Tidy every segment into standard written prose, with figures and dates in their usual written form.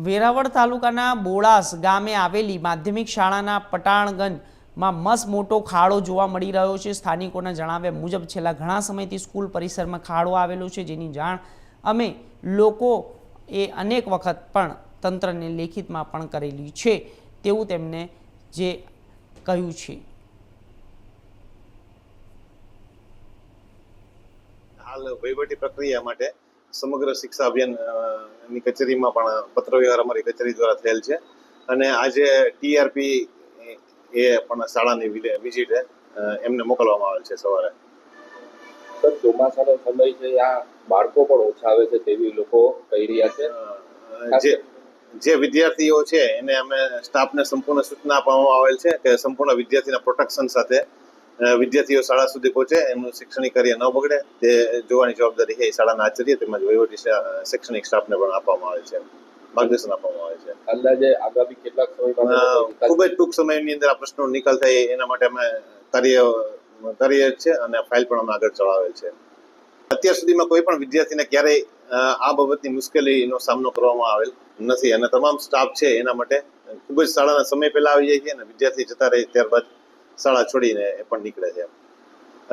વેરાવળ તાલુકાના બોળાસ ગામે આવેલી માધ્યમિક શાળાના પટાણગંજમાં મસ્ત મોટો ખાડો જોવા મળી રહ્યો છે। સ્થાનિકોના જણાવ્યા મુજબ છેલ્લા ઘણા સમયથી સ્કૂલ પરિસરમાં ખાડો આવેલો છે, જેની જાણ અમે લોકોએ અનેક વખત પણ તંત્રને લેખિતમાં પણ કરેલી છે તેવું તેમણે જે કહ્યું છે। હાલ વહીવટી પ્રક્રિયા માટે સમગ્ર શિક્ષા અભિયાન કચેરીમાં પણ પત્રવ્યવહાર અમારી કચેરી દ્વારા થયેલ છે અને આજે ટીઆરપી એ પણ શાળાની વિઝિટે એમને મોકલવામાં આવેલ છે સવારે। સર, ચોમાસાનો સમય છે, આ બાળકો પણ ઓછા આવે છે તેવી લોકો કહી રહ્યા છે। જે વિદ્યાર્થીઓ છે એને અમે સ્ટાફને સંપૂર્ણ સૂચના આપવામાં આવેલ છે કે સંપૂર્ણ વિદ્યાર્થીના પ્રોટેક્શન સાથે વિદ્યાર્થીઓ શાળા સુધી પહોંચે, એમનું શૈક્ષણિક કાર્ય ન બગડે તે જોવાની જવાબદારી છે શાળાના આચાર્ય તેમજ વહીવટી શૈક્ષણિક સ્ટાફને પણ આપવામાં આવે છે, માર્ગદર્શન આપવામાં આવે છે। અંદાજે આગામી કેટલાક સમયમાં ખૂબ જ ટૂંક સમયની અંદર આ પ્રશ્નનો નિકાલ થાય એના માટે અમે કાર્ય કરીએ છે અને ફાઇલ પણ અમે આગળ ચલાવેલ છે। અત્યાર સુધીમાં કોઈ પણ વિદ્યાર્થીને ક્યારેય આ બાબતની મુશ્કેલીનો સામનો કરવામાં આવેલ નથી અને તમામ સ્ટાફ છે એના માટે ખૂબ જ શાળાના સમય પહેલા આવી જાય છે અને વિદ્યાર્થી જતા રહે ત્યારબાદ શાળા છોડીને એ પણ નીકળે છે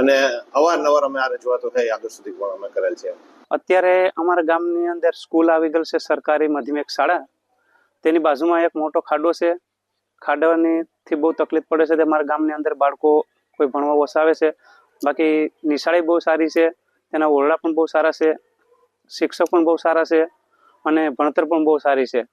અને અવારનવાર અમે આ રજૂઆતો થઈ આગળ સુધી પણ અમે કરેલ છે। અત્યારે અમારા ગામની અંદર સ્કૂલ આવી ગયેલ છે, સરકારી માધ્યમિક શાળા। તેની બાજુમાં એક મોટો ખાડો છે। ખાડાથી બહુ તકલીફ પડે છે તે મારા ગામની અંદર બાળકો કોઈ ભણવા વસાવે છે। બાકી નિશાળી બહુ સારી છે, તેના ઓરડા પણ બહુ સારા છે, શિક્ષક પણ બહુ સારા છે અને ભણતર પણ બહુ સારી છે।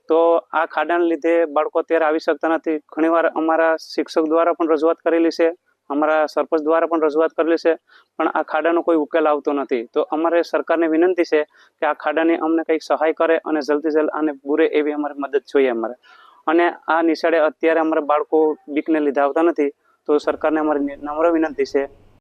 તો આ ખાડાને લીધે બાળકો અત્યારે આવી શકતા નથી। ઘણીવાર અમારા શિક્ષક દ્વારા પણ રજૂઆત કરેલી છે, અમારા સરપંચ દ્વારા પણ રજૂઆત કરેલી છે, પણ આ ખાડાનો કોઈ ઉકેલ આવતો નથી। તો અમારે સરકારને વિનંતી છે કે આ ખાડાની અમને કંઈક સહાય કરે અને જલ્દી જલ્દ આને પૂરે એવી અમારી મદદ જોઈએ અમારે। અને આ નિશાળે અત્યારે અમારા બાળકો બીકને લીધે આવતા નથી, તો સરકારને અમારી નમ્ર વિનંતી છે